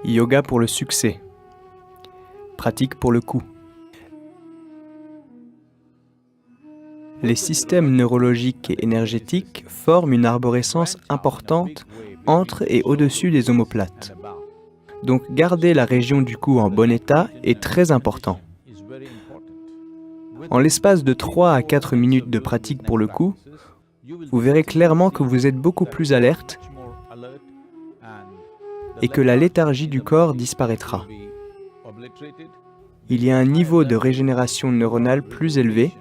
Yoga pour le succès. Pratique pour le cou. Les systèmes neurologiques et énergétiques forment une arborescence importante entre et au-dessus des omoplates. Donc garder la région du cou en bon état est très important. En l'espace de 3 à 4 minutes de pratique pour le cou, vous verrez clairement que vous êtes beaucoup plus alerte et que la léthargie du corps disparaîtra. Il y a un niveau de régénération neuronale plus élevé.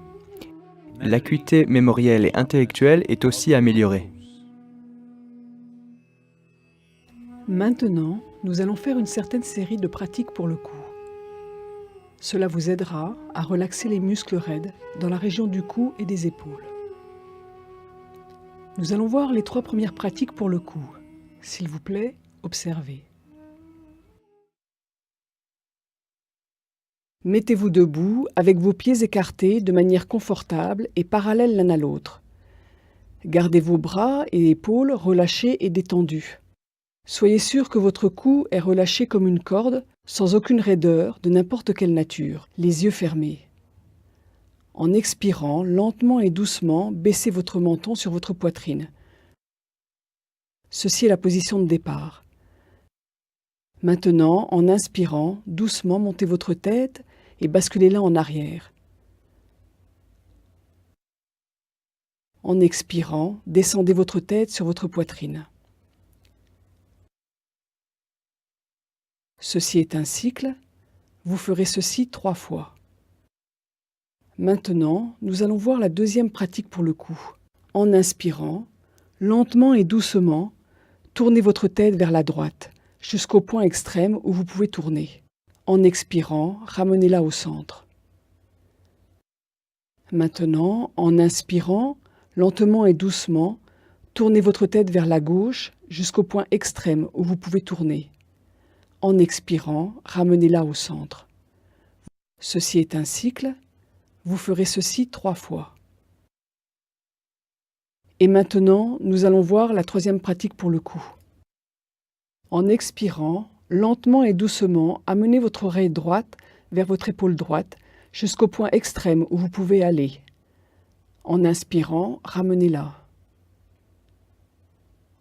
L'acuité mémorielle et intellectuelle est aussi améliorée. Maintenant, nous allons faire une certaine série de pratiques pour le cou. Cela vous aidera à relaxer les muscles raides dans la région du cou et des épaules. Nous allons voir les 3 premières pratiques pour le cou. S'il vous plaît, observez. Mettez-vous debout avec vos pieds écartés de manière confortable et parallèle l'un à l'autre. Gardez vos bras et épaules relâchés et détendus. Soyez sûr que votre cou est relâché comme une corde, sans aucune raideur de n'importe quelle nature, les yeux fermés. En expirant, lentement et doucement, baissez votre menton sur votre poitrine. Ceci est la position de départ. Maintenant, en inspirant, doucement montez votre tête et basculez-la en arrière. En expirant, descendez votre tête sur votre poitrine. Ceci est un cycle. Vous ferez ceci 3 fois. Maintenant, nous allons voir la deuxième pratique pour le cou. En inspirant, lentement et doucement, tournez votre tête vers la droite, jusqu'au point extrême où vous pouvez tourner. En expirant, ramenez-la au centre. Maintenant, en inspirant, lentement et doucement, tournez votre tête vers la gauche, jusqu'au point extrême où vous pouvez tourner. En expirant, ramenez-la au centre. Ceci est un cycle. Vous ferez ceci 3 fois. Et maintenant, nous allons voir la 3e pratique pour le cou. En expirant, lentement et doucement, amenez votre oreille droite vers votre épaule droite jusqu'au point extrême où vous pouvez aller. En inspirant, ramenez-la.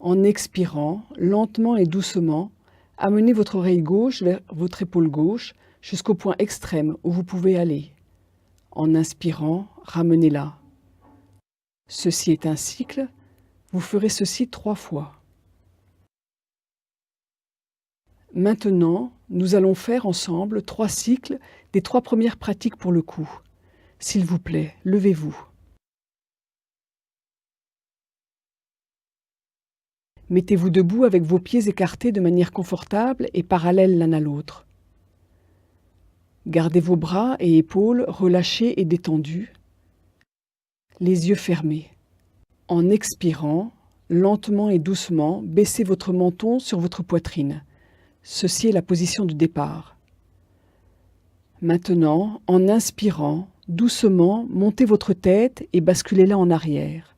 En expirant, lentement et doucement, amenez votre oreille gauche vers votre épaule gauche jusqu'au point extrême où vous pouvez aller. En inspirant, ramenez-la. Ceci est un cycle. Vous ferez ceci 3 fois. Maintenant, nous allons faire ensemble 3 cycles des 3 premières pratiques pour le cou. S'il vous plaît, levez-vous. Mettez-vous debout avec vos pieds écartés de manière confortable et parallèle l'un à l'autre. Gardez vos bras et épaules relâchés et détendus, les yeux fermés. En expirant, lentement et doucement, baissez votre menton sur votre poitrine. Ceci est la position de départ. Maintenant, en inspirant, doucement, montez votre tête et basculez-la en arrière.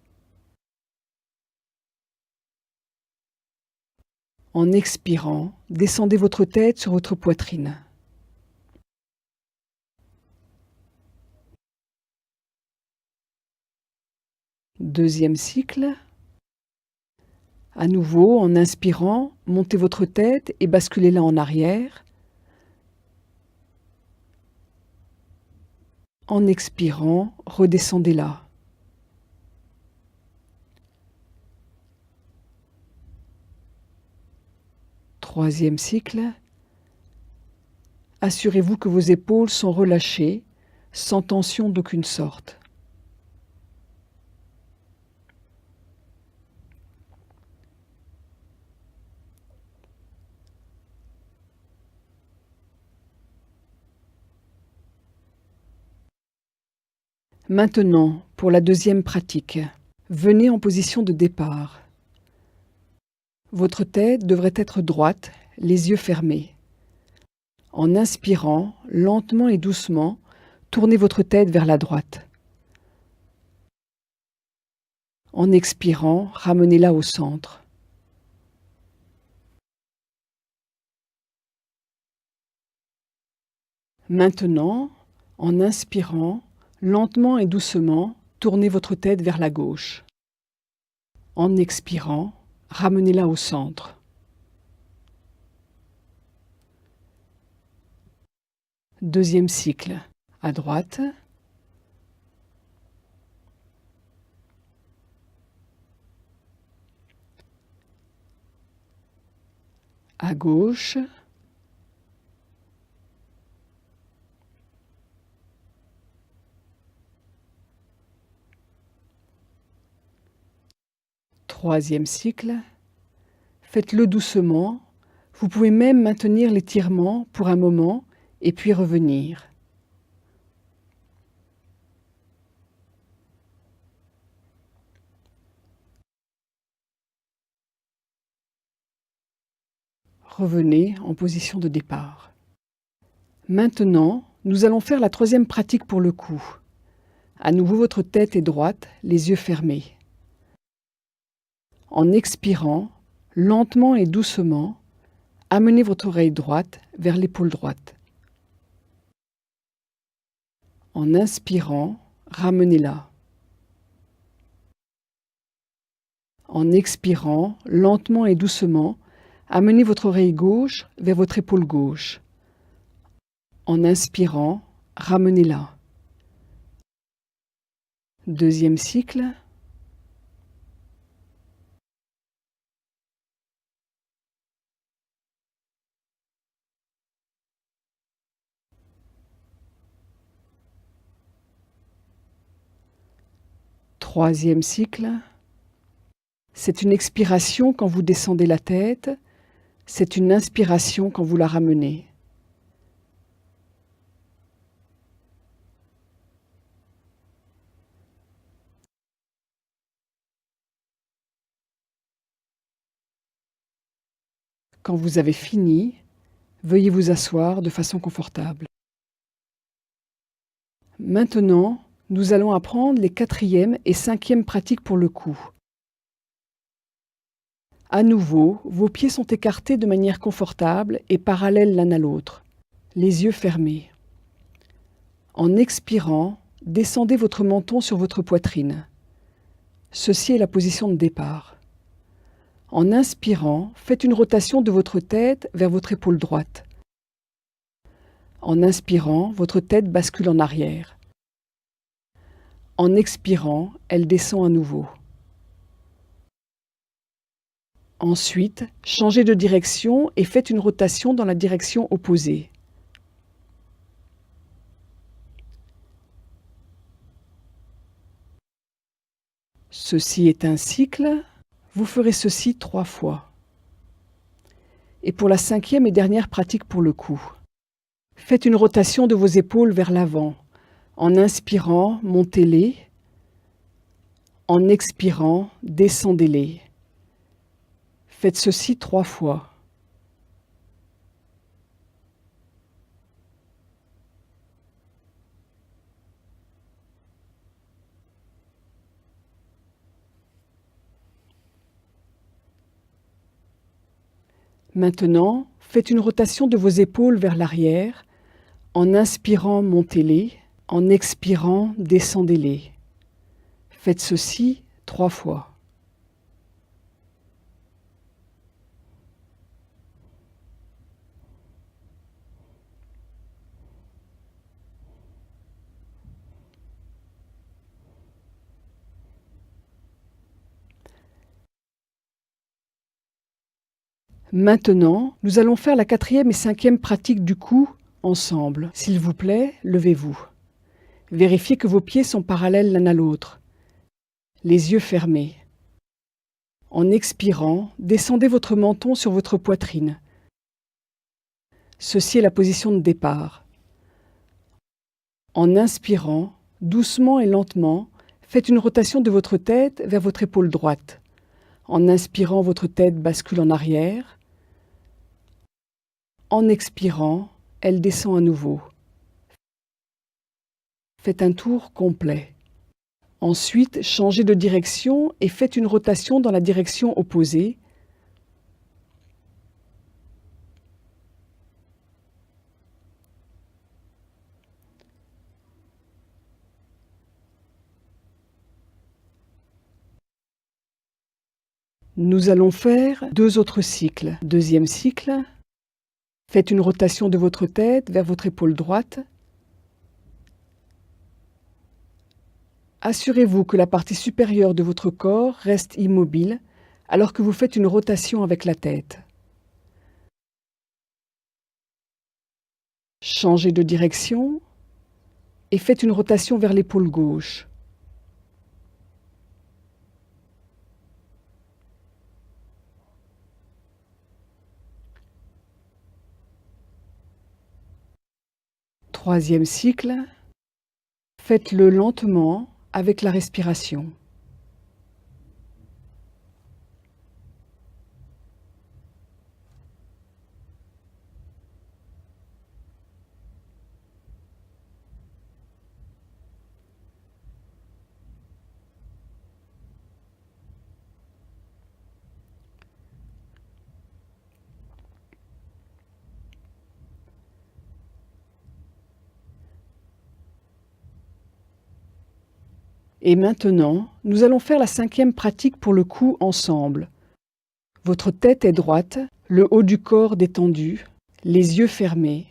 En expirant, descendez votre tête sur votre poitrine. Deuxième cycle. À nouveau, en inspirant, montez votre tête et basculez-la en arrière. En expirant, redescendez-la. Troisième cycle. Assurez-vous que vos épaules sont relâchées, sans tension d'aucune sorte. Maintenant, pour la deuxième pratique, venez en position de départ. Votre tête devrait être droite, les yeux fermés. En inspirant, lentement et doucement, tournez votre tête vers la droite. En expirant, ramenez-la au centre. Maintenant, en inspirant, lentement et doucement, tournez votre tête vers la gauche. En expirant, ramenez-la au centre. Deuxième cycle, à droite. À gauche. Troisième cycle. Faites-le doucement. Vous pouvez même maintenir l'étirement pour un moment et puis revenir. Revenez en position de départ. Maintenant, nous allons faire la troisième pratique pour le cou. À nouveau, votre tête est droite, les yeux fermés. En expirant, lentement et doucement, amenez votre oreille droite vers l'épaule droite. En inspirant, ramenez-la. En expirant, lentement et doucement, amenez votre oreille gauche vers votre épaule gauche. En inspirant, ramenez-la. Deuxième cycle. Troisième cycle. C'est une expiration quand vous descendez la tête, c'est une inspiration quand vous la ramenez. Quand vous avez fini, veuillez vous asseoir de façon confortable. Maintenant, nous allons apprendre les quatrième et cinquième pratiques pour le cou. À nouveau, vos pieds sont écartés de manière confortable et parallèles l'un à l'autre, les yeux fermés. En expirant, descendez votre menton sur votre poitrine. Ceci est la position de départ. En inspirant, faites une rotation de votre tête vers votre épaule droite. En inspirant, votre tête bascule en arrière. En expirant, elle descend à nouveau. Ensuite, changez de direction et faites une rotation dans la direction opposée. Ceci est un cycle. Vous ferez ceci 3 fois. Et pour la cinquième et dernière pratique pour le cou, faites une rotation de vos épaules vers l'avant. En inspirant, montez-les. En expirant, descendez-les. Faites ceci 3 fois. Maintenant, faites une rotation de vos épaules vers l'arrière. En inspirant, montez-les. En expirant, descendez-les. Faites ceci 3 fois. Maintenant, nous allons faire la quatrième et cinquième pratique du cou ensemble. S'il vous plaît, levez-vous. Vérifiez que vos pieds sont parallèles l'un à l'autre, les yeux fermés. En expirant, descendez votre menton sur votre poitrine. Ceci est la position de départ. En inspirant, doucement et lentement, faites une rotation de votre tête vers votre épaule droite. En inspirant, votre tête bascule en arrière. En expirant, elle descend à nouveau. Faites un tour complet. Ensuite, changez de direction et faites une rotation dans la direction opposée. Nous allons faire 2 autres cycles. Deuxième cycle, faites une rotation de votre tête vers votre épaule droite. Assurez-vous que la partie supérieure de votre corps reste immobile alors que vous faites une rotation avec la tête. Changez de direction et faites une rotation vers l'épaule gauche. Troisième cycle, faites-le lentement avec la respiration. Et maintenant, nous allons faire la 5e pratique pour le cou ensemble. Votre tête est droite, le haut du corps détendu, les yeux fermés.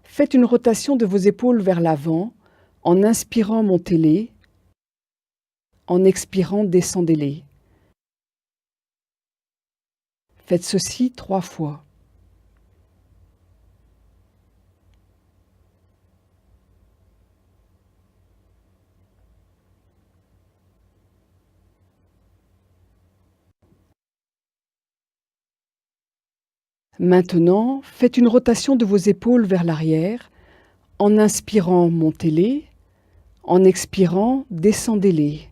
Faites une rotation de vos épaules vers l'avant. En inspirant, montez-les. En expirant, descendez-les. Faites ceci 3 fois. Maintenant, faites une rotation de vos épaules vers l'arrière. En inspirant, montez-les. En expirant, descendez-les.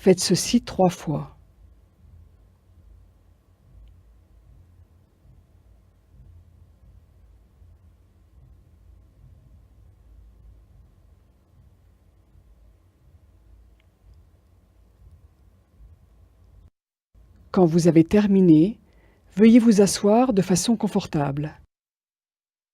Faites ceci 3 fois. Quand vous avez terminé, veuillez vous asseoir de façon confortable.